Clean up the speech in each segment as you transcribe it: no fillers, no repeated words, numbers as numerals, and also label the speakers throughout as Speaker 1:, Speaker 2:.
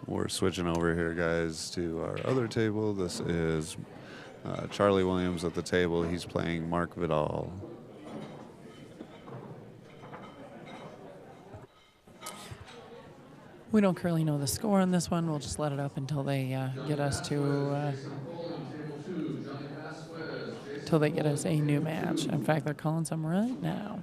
Speaker 1: We're switching over here, guys, to our other table. This is Charlie Williams at the table. He's playing Mark Vidal.
Speaker 2: We don't currently know the score on this one. We'll just let it up until they get us to till they get us a new match. In fact, they're calling some right now.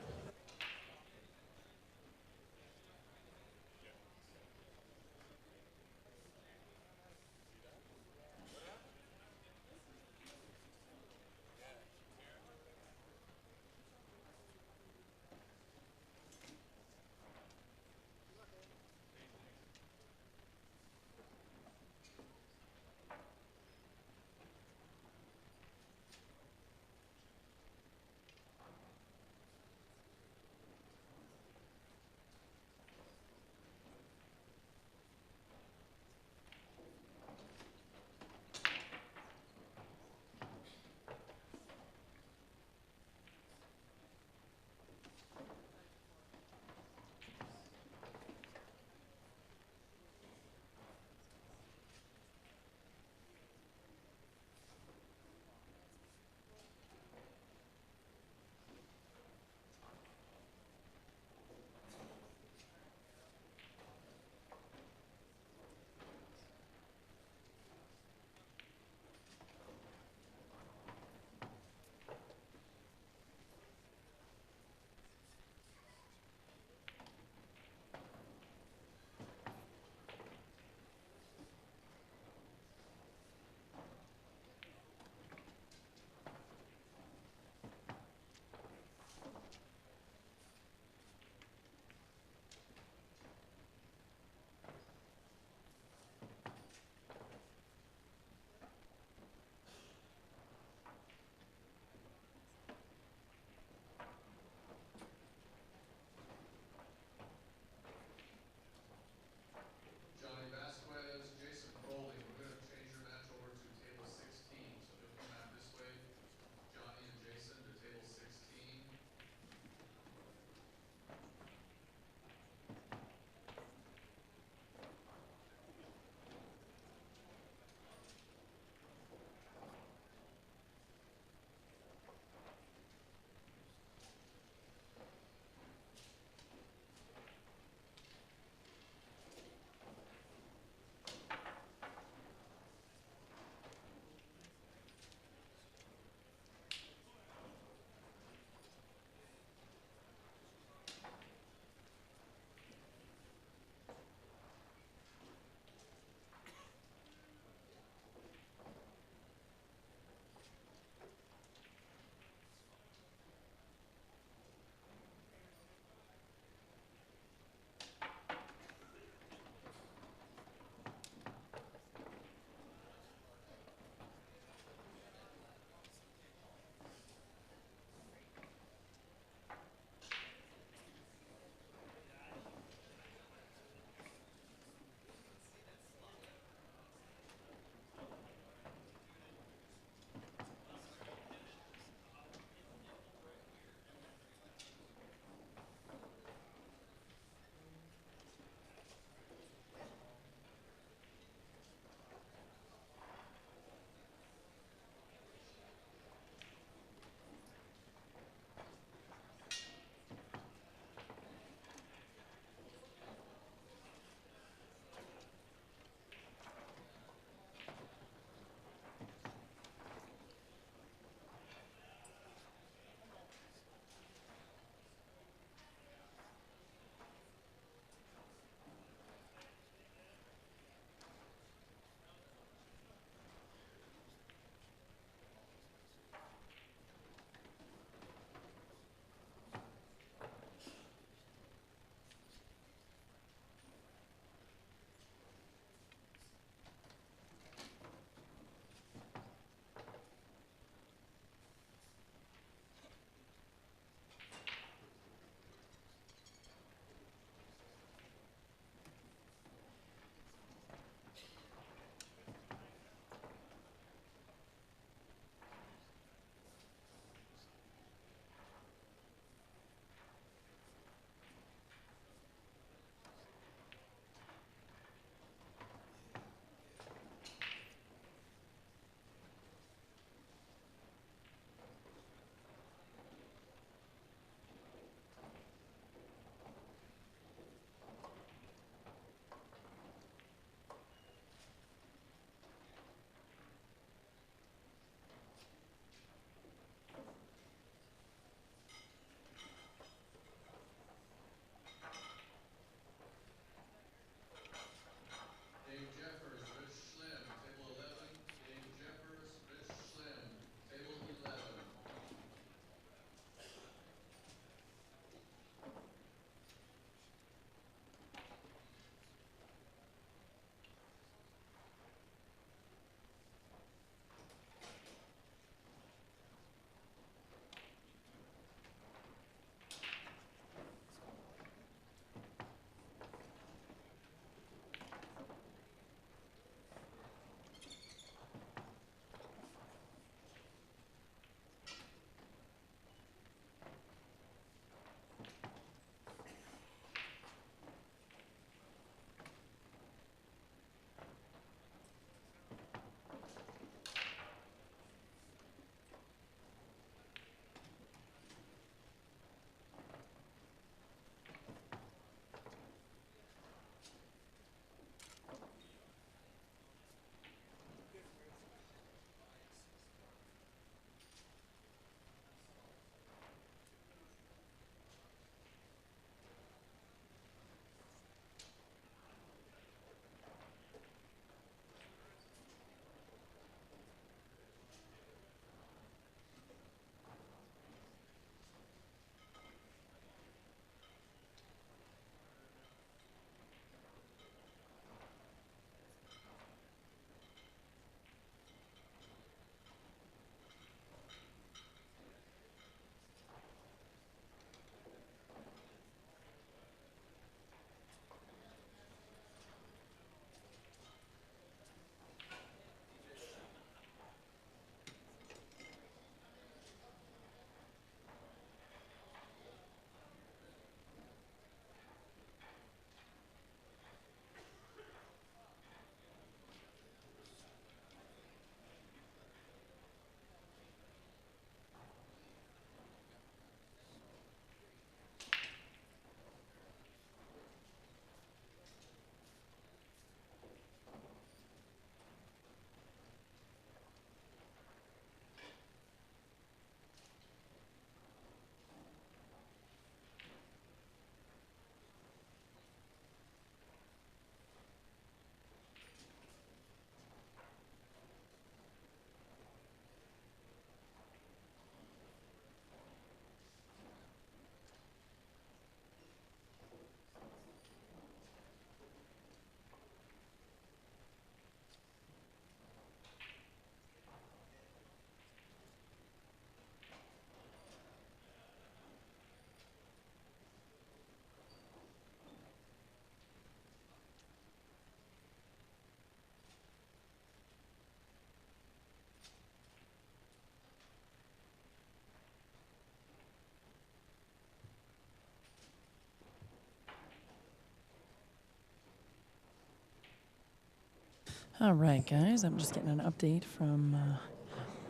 Speaker 2: All right, guys, I'm just getting an update from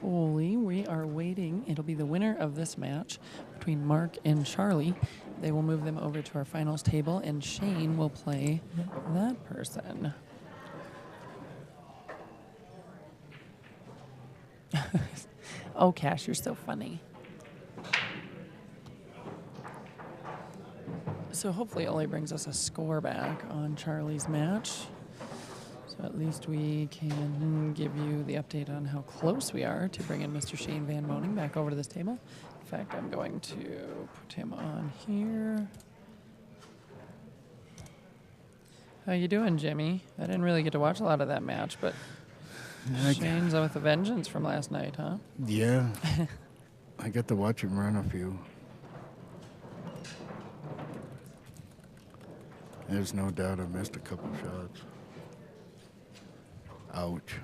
Speaker 2: Oli. We are waiting. It'll be the winner of this match between Mark and Charlie. They will move them over to our finals table, and Shane will play that person. Oh, Cash, you're so funny. So hopefully Oli brings us a score back on Charlie's match. So at least we can give you the update on how close we are to bringing Mr. Shane Van Moning back over to this table. In fact, I'm going to put him on here. How you doing, Jimmy? I didn't really get to watch a lot of that match, but Shane's with a vengeance from last night, huh?
Speaker 3: Yeah. I got to watch him run a few. There's no doubt I missed a couple shots. Ouch.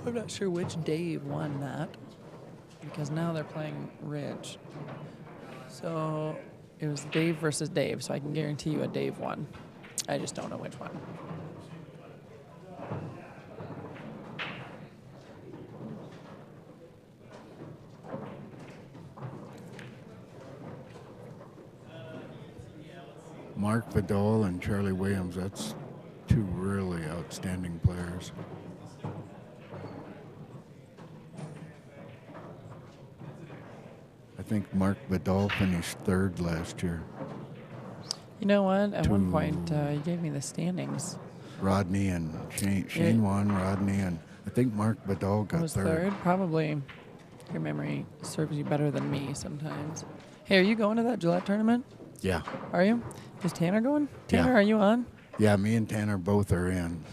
Speaker 2: I'm not sure which Dave won that, because now they're playing Ridge. So it was Dave versus Dave, so I can guarantee you a Dave won. I just don't know which one.
Speaker 3: Mark Vidal and Charlie Williams, that's two really outstanding players. I think Mark Vidal finished third last year.
Speaker 2: You know what? At one point, you gave me the standings.
Speaker 3: Rodney and Shane won, Rodney, and I think Mark Vidal got
Speaker 2: third. Probably your memory serves you better than me sometimes. Hey, are you going to that Gillette tournament?
Speaker 3: Yeah.
Speaker 2: Are you? Is Tanner going? Tanner,
Speaker 3: Yeah.
Speaker 2: are you on?
Speaker 3: Yeah, me and Tanner both are in.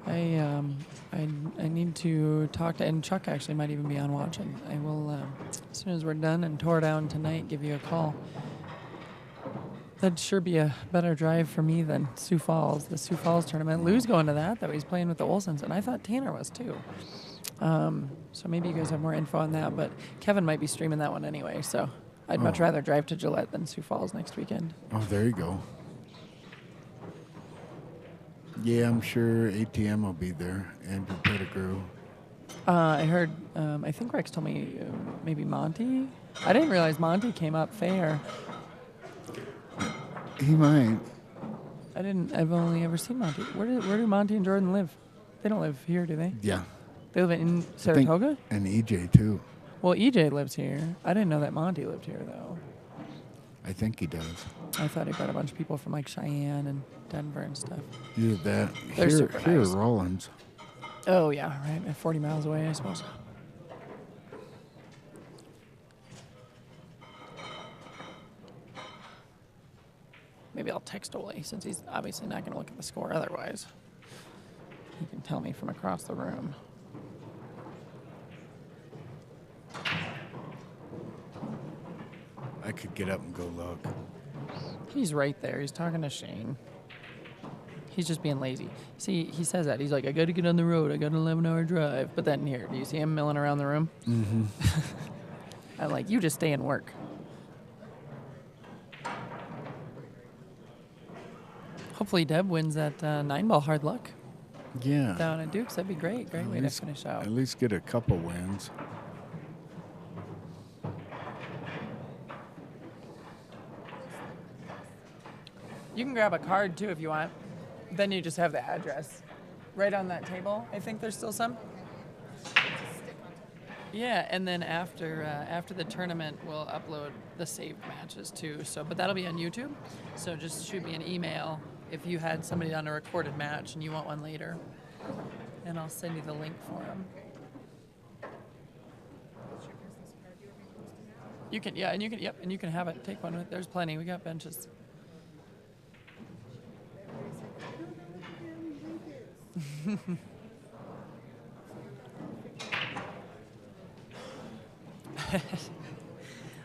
Speaker 2: I need to talk to, and Chuck actually might even be on watching. I will, as soon as we're done and tore down tonight, give you a call. That'd sure be a better drive for me than Sioux Falls, the Sioux Falls tournament. Lou's going to that, though. He's playing with the Olsons, and I thought Tanner was too. So maybe you guys have more info on that, but Kevin might be streaming that one anyway, so I'd much rather drive to Gillette than Sioux Falls next weekend.
Speaker 3: Oh, there you go. Yeah, I'm sure ATM will be there. Andrew Pettigrew.
Speaker 2: I heard, I think Rex told me maybe Monty. I didn't realize Monty came up fair.
Speaker 3: He might.
Speaker 2: I've only ever seen Monty. Where do Monty and Jordan live? They don't live here, do they?
Speaker 3: Yeah.
Speaker 2: They live in Saratoga?
Speaker 3: And EJ, too.
Speaker 2: Well, EJ lives here. I didn't know that Monty lived here, though.
Speaker 3: I think he does.
Speaker 2: I thought he brought a bunch of people from, like, Cheyenne and Denver and stuff.
Speaker 3: Either that.
Speaker 2: They're
Speaker 3: here,
Speaker 2: super
Speaker 3: here
Speaker 2: nice.
Speaker 3: Rollins.
Speaker 2: Oh, yeah, right. 40 miles away, I suppose. Maybe I'll text Ole, since he's obviously not going to look at the score otherwise. He can tell me from across the room.
Speaker 3: I could get up and go look.
Speaker 2: He's right there. He's talking to Shane. He's just being lazy. See, he says that. He's like, I got to get on the road. I got an 11-hour drive. But then here, do you see him milling around the room?
Speaker 3: Mm-hmm.
Speaker 2: I'm like, you just stay and work. Hopefully Deb wins that 9-ball hard luck
Speaker 3: Yeah.
Speaker 2: down at Duke's. That'd be great. Great way to finish out.
Speaker 3: At least get a couple wins.
Speaker 2: You can grab a card, too, if you want. Then you just have the address right on that table. I think there's still some. Yeah, and then after the tournament, we'll upload the saved matches, too. So, but that'll be on YouTube. So just shoot me an email if you had somebody on a recorded match and you want one later. And I'll send you the link for them. You can, yeah, and you can have it. Take one. There's plenty. We got benches.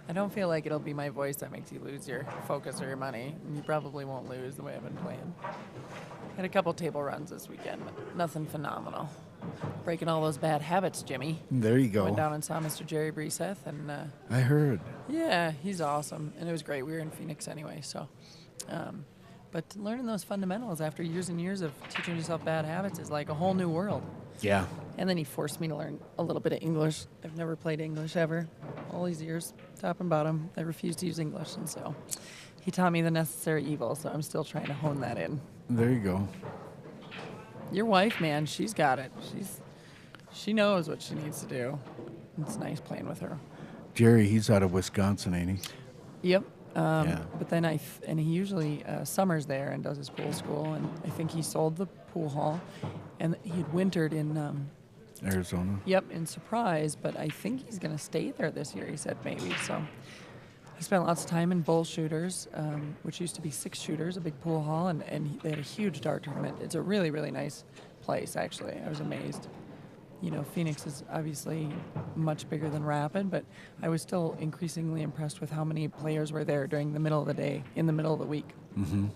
Speaker 2: I don't feel like it'll be my voice that makes you lose your focus or your money. You probably won't lose the way I've been playing. Had a couple table runs this weekend, but nothing phenomenal. Breaking all those bad habits, Jimmy.
Speaker 3: There you
Speaker 2: Went
Speaker 3: go.
Speaker 2: down and saw Mr. Jerry Breseth, and
Speaker 3: I heard.
Speaker 2: yeah, he's awesome, and it was great. We were in Phoenix anyway, so. But learning those fundamentals after years and years of teaching yourself bad habits is like a whole new world.
Speaker 3: Yeah.
Speaker 2: And then he forced me to learn a little bit of English. I've never played English ever. All these years, top and bottom, I refused to use English, and so he taught me the necessary evil. So I'm still trying to hone that in.
Speaker 3: There you go.
Speaker 2: Your wife, man, she's got it. She knows what she needs to do. It's nice playing with her.
Speaker 3: Jerry, he's out of Wisconsin, ain't he?
Speaker 2: Yep.
Speaker 3: Yeah.
Speaker 2: But then and he usually summers there and does his pool school, and I think he sold the pool hall, and he had wintered in.
Speaker 3: Arizona.
Speaker 2: Yep, in Surprise, but I think he's going to stay there this year. He said maybe. So he spent lots of time in Bull Shooters, which used to be Six Shooters, a big pool hall, and they had a huge dart tournament. It's a really, really nice place, actually. I was amazed. You know, Phoenix is obviously much bigger than Rapid, but I was still increasingly impressed with how many players were there during the middle of the day, in the middle of the week.
Speaker 3: Mm-hmm.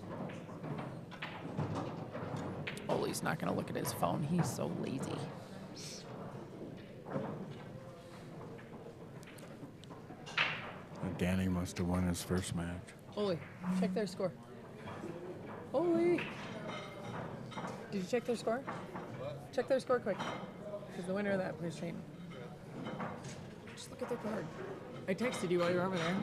Speaker 2: Ole's not going to look at his phone. He's so lazy.
Speaker 3: Danny must have won his first match.
Speaker 2: Ole, check their score. Ole! Did you check their score? What? Check their score quick. Because the winner of that plays train. Just look at their card. I texted you while you were over there.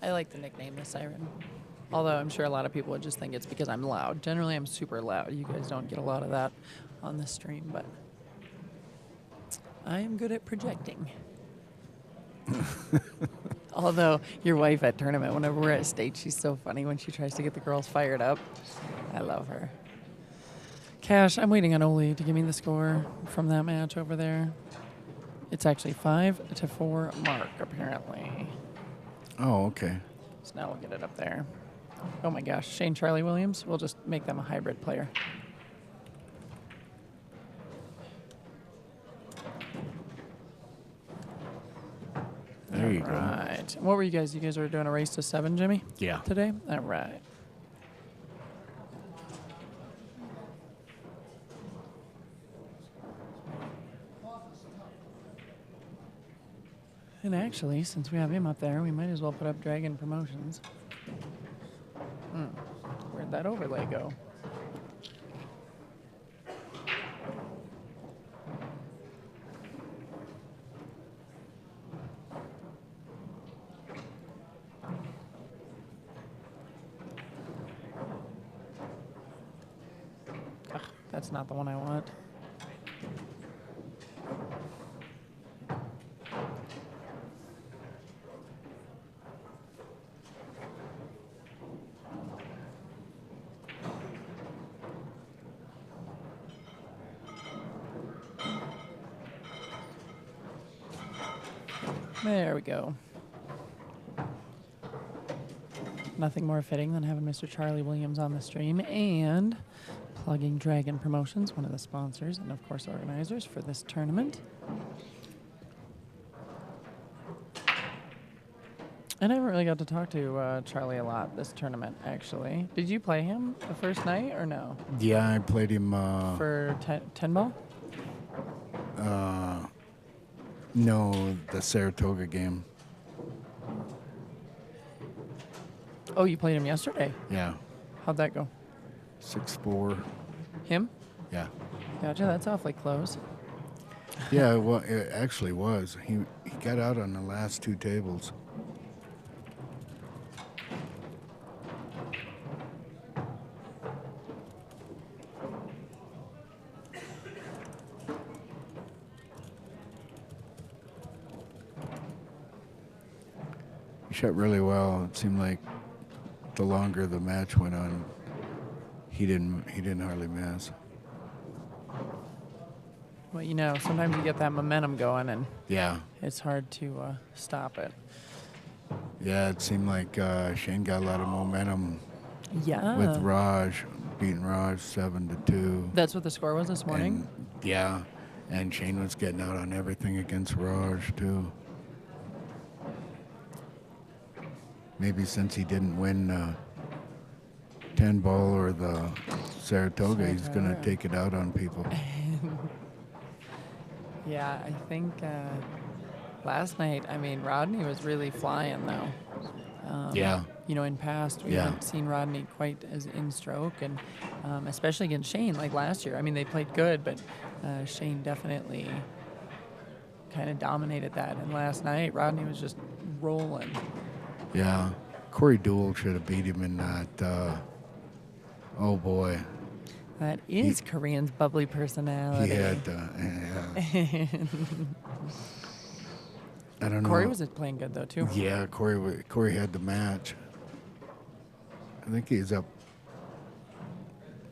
Speaker 2: I like the nickname, the Siren. Although I'm sure a lot of people would just think it's because I'm loud. Generally, I'm super loud. You guys don't get a lot of that on the stream, but I am good at projecting. Although your wife at tournament, whenever we're at state, she's so funny when she tries to get the girls fired up. I love her. Cash, I'm waiting on Ole to give me the score from that match over there. It's actually 5-4 Mark, apparently.
Speaker 3: Oh, okay.
Speaker 2: So now we'll get it up there. Oh my gosh, Shane Charlie Williams. We'll just make them a hybrid player.
Speaker 3: There you
Speaker 2: All
Speaker 3: go.
Speaker 2: right. What were you guys? You guys were doing a race to 7, Jimmy?
Speaker 3: Yeah.
Speaker 2: Today? All right. And actually, since we have him up there, we might as well put up Dragon Promotions. Where'd that overlay go? Ugh, that's not the one I want. There we go. Nothing more fitting than having Mr. Charlie Williams on the stream and plugging Dragon Promotions, one of the sponsors and, of course, organizers for this tournament. I never really got to talk to Charlie a lot this tournament, actually. Did you play him the first night or no?
Speaker 3: Yeah, I played him.
Speaker 2: For 10 ball?
Speaker 3: No, the Saratoga game.
Speaker 2: Oh, you played him yesterday.
Speaker 3: Yeah.
Speaker 2: How'd that go?
Speaker 3: 6-4.
Speaker 2: Him?
Speaker 3: Yeah.
Speaker 2: Gotcha, that's awfully close.
Speaker 3: Yeah, well, it actually was. He got out on the last two tables. He shot really well. It seemed like the longer the match went on, he didn't hardly miss.
Speaker 2: Well, sometimes you get that momentum going, and
Speaker 3: Yeah.
Speaker 2: it's hard to stop it.
Speaker 3: Yeah, it seemed like Shane got a lot of momentum
Speaker 2: Yeah.
Speaker 3: with Raj, beating Raj 7-2.
Speaker 2: That's what the score was this morning?
Speaker 3: And, yeah, and Shane was getting out on everything against Raj, too. Maybe since he didn't win 10 ball or the Saratoga, he's going to take it out on people.
Speaker 2: Yeah, I think last night, Rodney was really flying, though.
Speaker 3: Yeah.
Speaker 2: In past, we haven't seen Rodney quite as in stroke, and especially against Shane, like last year. They played good, but Shane definitely kind of dominated that. And last night, Rodney was just rolling.
Speaker 3: Yeah. Corey Dool should have beat him in that. Oh, boy.
Speaker 2: That is Korean's bubbly personality.
Speaker 3: He had, yeah. I don't know.
Speaker 2: Corey was playing good, though, too.
Speaker 3: Yeah, Corey had the match. I think he's up.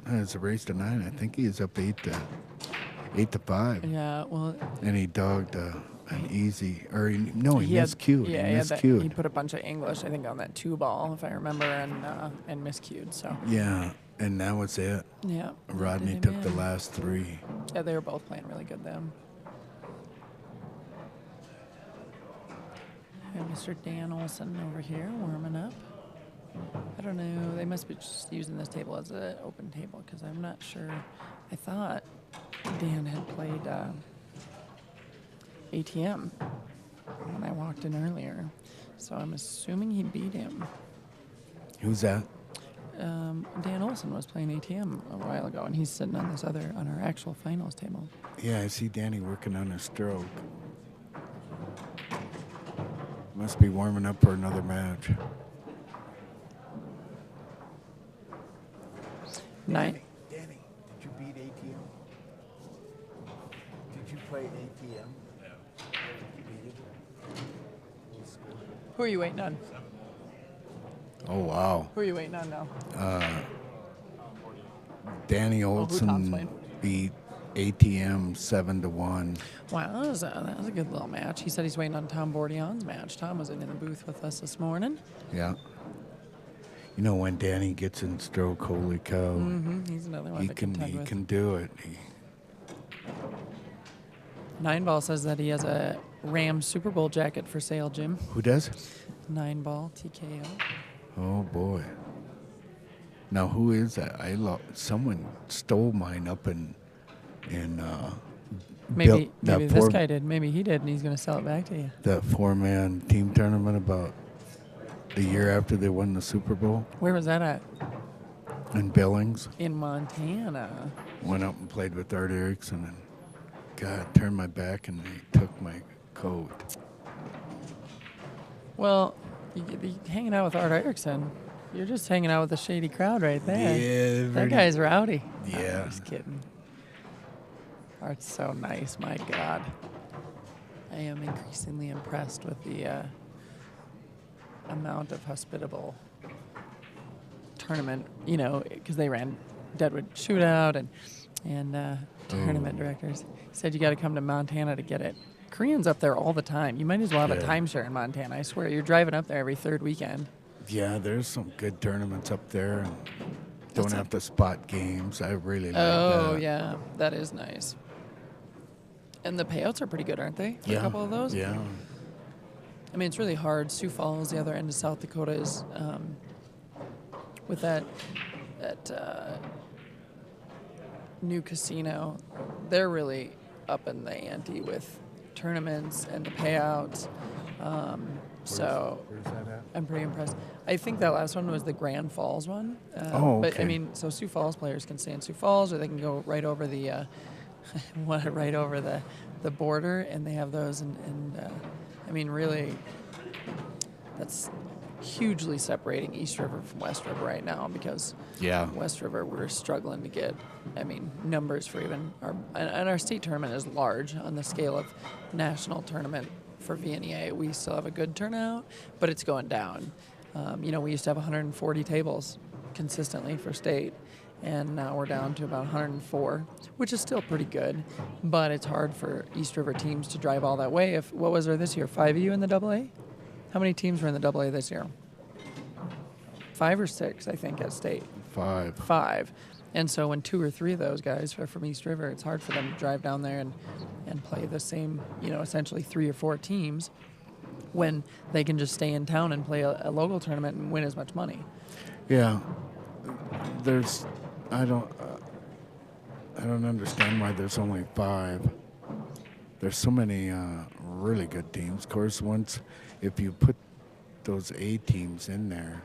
Speaker 3: It's a race to 9. I think he's up 8-5.
Speaker 2: Yeah, well.
Speaker 3: And he dogged an easy, or he miscued.
Speaker 2: Yeah,
Speaker 3: he miscued.
Speaker 2: He put a bunch of English, I think, on that 2-ball, if I remember, and miscued. So.
Speaker 3: Yeah, and that was it.
Speaker 2: Yeah.
Speaker 3: Rodney took the last 3.
Speaker 2: Yeah, they were both playing really good, them. And Mr. Dan Olson over here warming up. I don't know. They must be just using this table as an open table because I'm not sure. I thought Dan had played ATM when I walked in earlier. So I'm assuming he beat him.
Speaker 3: Who's that?
Speaker 2: Dan Olson was playing ATM a while ago, and he's sitting on our actual finals table.
Speaker 3: Yeah, I see Danny working on his stroke. Must be warming up for another match.
Speaker 2: Danny,
Speaker 4: did you beat ATM? Did you play ATM? Yeah.
Speaker 2: who are you waiting on?
Speaker 3: Oh, wow.
Speaker 2: Who are you waiting on now?
Speaker 3: Danny
Speaker 2: who Tom's
Speaker 3: Olson
Speaker 2: playing.
Speaker 3: beat ATM 7-1.
Speaker 2: Wow, that was a good little match. He said he's waiting on Tom Bourdillon's match. Tom was in the booth with us this morning.
Speaker 3: Yeah. You know, when Danny gets in stroke, holy cow.
Speaker 2: He's another one
Speaker 3: He
Speaker 2: that
Speaker 3: can
Speaker 2: contend with.
Speaker 3: do it.
Speaker 2: 9-ball says that he has a Rams Super Bowl jacket for sale, Jim.
Speaker 3: Who does?
Speaker 2: 9-ball TKO.
Speaker 3: Oh, boy. Now, who is that? Someone stole mine up in
Speaker 2: Maybe this guy did. Maybe he did, and he's going to sell it back to you.
Speaker 3: That 4-man team tournament about the year after they won the Super Bowl
Speaker 2: Where was that at?
Speaker 3: in Billings.
Speaker 2: In Montana.
Speaker 3: Went up and played with Art Erickson and, God, turned my back and they took my coat.
Speaker 2: Well, you hanging out with Art Erickson. You're just hanging out with a shady crowd right there.
Speaker 3: Yeah.
Speaker 2: That guy's rowdy.
Speaker 3: Yeah.
Speaker 2: I'm just kidding. Art's so nice, my God. I am increasingly impressed with the amount of hospitable tournament, because they ran Deadwood Shootout and tournament directors. Said you got to come to Montana to get it. Koreans up there all the time. You might as well have a timeshare in Montana. I swear, you're driving up there every third weekend.
Speaker 3: Yeah, there's some good tournaments up there. And don't have to spot games. I really like that.
Speaker 2: Oh, yeah. That is nice. And the payouts are pretty good, aren't they? For a couple of those?
Speaker 3: Yeah.
Speaker 2: I mean, it's really hard. Sioux Falls, the other end of South Dakota, is with that new casino. They're really up in the ante with tournaments and the payouts.
Speaker 3: Where's that at?
Speaker 2: I'm pretty impressed. I think that last one was the Grand Falls one.
Speaker 3: Okay.
Speaker 2: But so Sioux Falls players can stay in Sioux Falls, or they can go right over the right over the border, and they have those. And really, that's hugely separating East River from West River right now, because West River, we're struggling to get, numbers for even and our state tournament is large on the scale of national tournament for VNEA. We still have a good turnout, but it's going down. We used to have 140 tables consistently for state, and now we're down to about 104, which is still pretty good, but it's hard for East River teams to drive all that way. What was there this year? 5 of you in the AA? How many teams were in the AA this year? 5 or 6, I think, at state.
Speaker 3: 5.
Speaker 2: 5. And so when 2 or 3 of those guys are from East River, it's hard for them to drive down there and play the same, essentially 3 or 4 teams when they can just stay in town and play a local tournament and win as much money.
Speaker 3: Yeah. I don't understand why there's only 5. There's so many really good teams. Of course, if you put those A teams in there,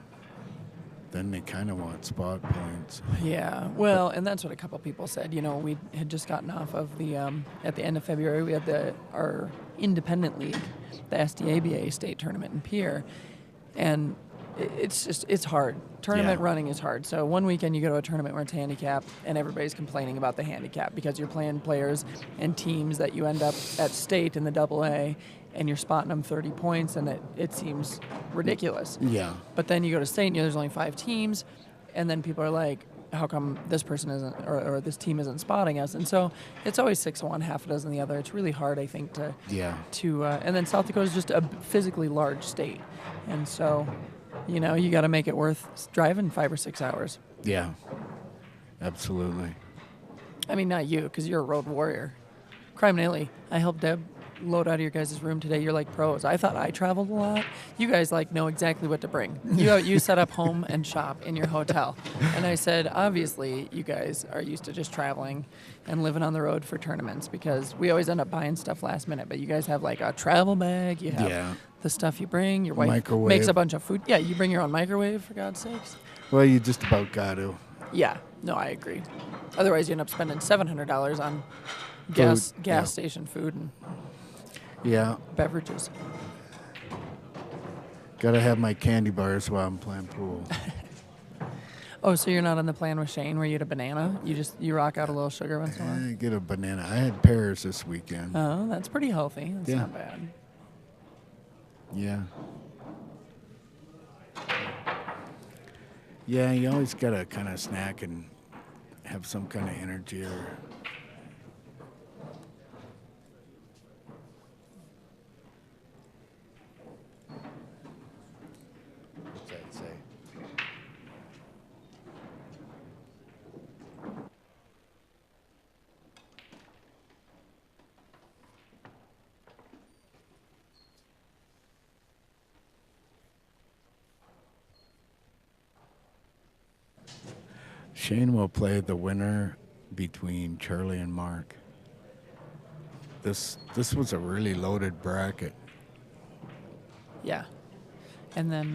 Speaker 3: then they kind of want spot points.
Speaker 2: Yeah, well, and that's what a couple people said. We had just gotten off of the at the end of February, we had our independent league, the SDABA state tournament in Pierre, and it's hard. Tournament running is hard. So one weekend you go to a tournament where it's handicapped, and everybody's complaining about the handicap because you're playing players and teams that you end up at state in the AA, and you're spotting them 30 points, and it seems ridiculous.
Speaker 3: Yeah.
Speaker 2: But then you go to state, and there's only 5 teams, and then people are like, how come this person isn't, or this team isn't spotting us? And so it's always 6 of one, half a dozen the other. It's really hard, I think, to and then South Dakota is just a physically large state, and so you got to make it worth driving 5 or 6 hours.
Speaker 3: Yeah, absolutely.
Speaker 2: I mean, not you, because you're a road warrior. Criminally, I helped Deb load out of your guys' room today. You're like pros. I thought I traveled a lot. You guys know exactly what to bring. You set up home and shop in your hotel. And I said, obviously, you guys are used to just traveling and living on the road for tournaments, because we always end up buying stuff last minute. But you guys have like a travel bag. You have the stuff you bring. Your wife
Speaker 3: microwave.
Speaker 2: Makes a bunch of food. Yeah, you bring your own microwave, for God's sakes.
Speaker 3: Well, you just about got to.
Speaker 2: Yeah, no, I agree. Otherwise, you end up spending $700 on gas station food and beverages.
Speaker 3: Gotta have my candy bars while I'm playing pool.
Speaker 2: Oh, so you're not on the plan with Shane where you eat a banana? You rock out a little sugar once in a while?
Speaker 3: I get a banana. I had pears this weekend.
Speaker 2: Oh, that's pretty healthy. That's not bad.
Speaker 3: Yeah. Yeah, you always gotta kind of snack and have some kind of energy or... What's that say? Shane will play the winner between Charlie and Mark. This was a really loaded bracket.
Speaker 2: Yeah. And then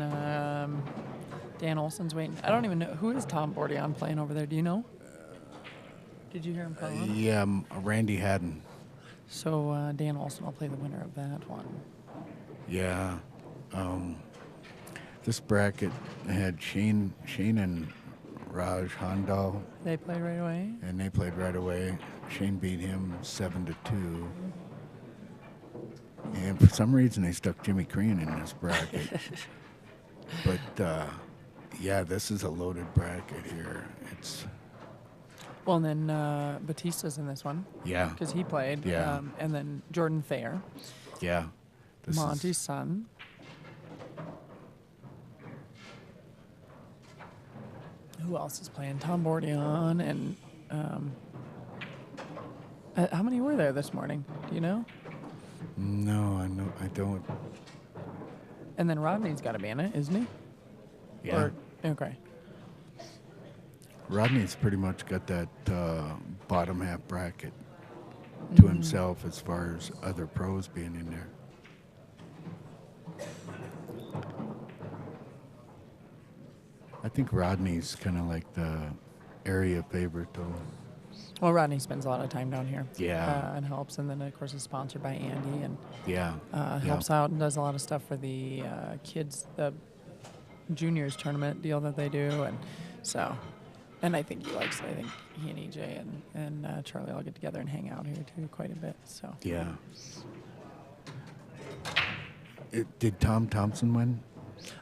Speaker 2: Dan Olson's waiting. I don't even know. Who is Tom Bordion playing over there? Do you know? Did you hear him call him?
Speaker 3: Yeah, Randy Haddon.
Speaker 2: So Dan Olson will play the winner of that one.
Speaker 3: Yeah. This bracket had Shane and Raj Handal.
Speaker 2: They played right away?
Speaker 3: And they played right away. Shane beat him 7-2. And for some reason, they stuck Jimmy Crean in this bracket. But, this is a loaded bracket here. It's...
Speaker 2: Well, and then Batista's in this one.
Speaker 3: Yeah.
Speaker 2: Because he played.
Speaker 3: Yeah.
Speaker 2: And then Jordan Thayer.
Speaker 3: Yeah.
Speaker 2: Monty's son. Who else is playing? Tom Bordion and how many were there this morning? Do you know?
Speaker 3: No, I don't.
Speaker 2: And then Rodney's got to be in it, isn't he?
Speaker 3: Yeah.
Speaker 2: Okay.
Speaker 3: Rodney's pretty much got that bottom half bracket to himself as far as other pros being in there. I think Rodney's kind of like the area favorite, though.
Speaker 2: Well, Rodney spends a lot of time down here.
Speaker 3: Yeah.
Speaker 2: And helps. And then, of course, is sponsored by Andy and helps
Speaker 3: Yeah.
Speaker 2: out and does a lot of stuff for the kids, the juniors tournament deal that they do. And so, and I think he likes it. I think he and EJ and Charlie all get together and hang out here, too, quite a bit. So.
Speaker 3: Yeah. Did Tom Thompson win?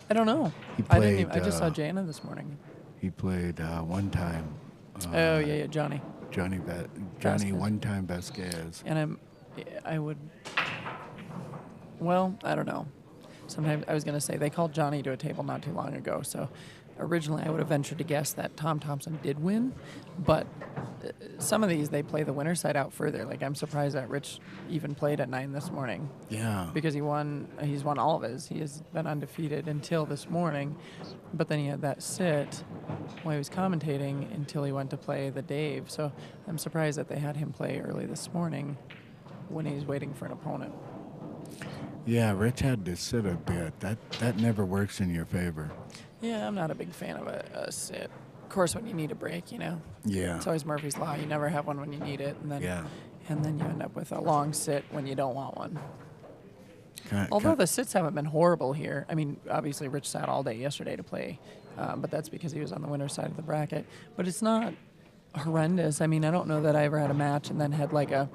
Speaker 2: I don't know.
Speaker 3: He
Speaker 2: I didn't
Speaker 3: played,
Speaker 2: I just saw Jana this morning.
Speaker 3: He played one time
Speaker 2: Oh yeah, Johnny.
Speaker 3: Johnny
Speaker 2: Vasquez.
Speaker 3: one-time Vasquez.
Speaker 2: And I would. Well, I don't know. Sometimes I was going to say they called Johnny to a table not too long ago. So originally I would have ventured to guess that Tom Thompson did win, but some of these they play the winner's side out further. Like I'm surprised that Rich even played at 9 this morning.
Speaker 3: Yeah.
Speaker 2: Because he's won all of his. He has been undefeated until this morning, but then he had that sit while he was commentating until he went to play the Dave. So I'm surprised that they had him play early this morning when he's waiting for an opponent.
Speaker 3: Yeah, Rich had to sit a bit. That never works in your favor.
Speaker 2: Yeah, I'm not a big fan of a sit. Of course, when you need a break,
Speaker 3: Yeah.
Speaker 2: It's always Murphy's Law. You never have one when you need it, and then you end up with a long sit when you don't want one. Although the sits haven't been horrible here. I mean, obviously Rich sat all day yesterday to play, but that's because he was on the winner's side of the bracket. But it's not horrendous. I mean, I don't know that I ever had a match and then had like a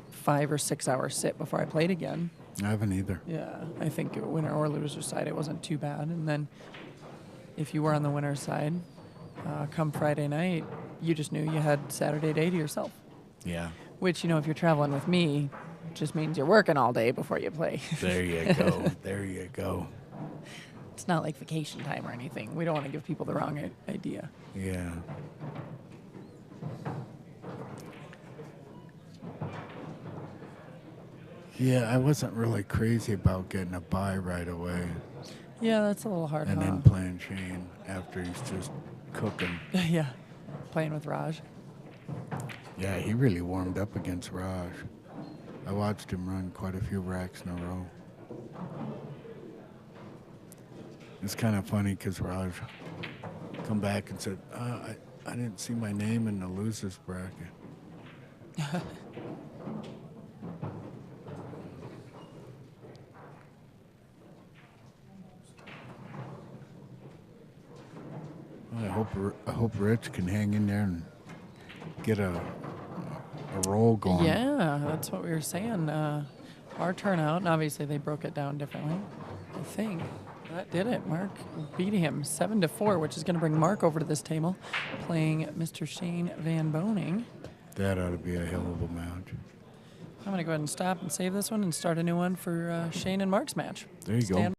Speaker 2: 5 or 6 hour sit before I played again.
Speaker 3: I haven't either.
Speaker 2: Yeah, I think winner or loser side, it wasn't too bad. And then if you were on the winner's side, come Friday night, you just knew you had Saturday day to yourself.
Speaker 3: Yeah.
Speaker 2: Which, if you're traveling with me, just means you're working all day before you play.
Speaker 3: There you go. There you go.
Speaker 2: It's not like vacation time or anything. We don't want to give people the wrong idea.
Speaker 3: Yeah. Yeah, I wasn't really crazy about getting a bye right away
Speaker 2: Yeah, that's a little hard,
Speaker 3: and
Speaker 2: huh?
Speaker 3: then playing Shane after he's just cooking.
Speaker 2: Yeah, playing with Raj.
Speaker 3: Yeah, he really warmed up against Raj. I watched him run quite a few racks in a row. It's kind of funny because Raj come back and said, I didn't see my name in the losers bracket. I hope Rich can hang in there and get a roll going.
Speaker 2: Yeah, that's what we were saying. Our turnout, and obviously they broke it down differently. I think that did it. Mark beat him 7-4, which is going to bring Mark over to this table, playing Mr. Shane Van Boning.
Speaker 3: That ought to be a hell of a match.
Speaker 2: I'm going to go ahead and stop and save this one and start a new one for Shane and Mark's match.
Speaker 3: There you go.
Speaker 2: Stand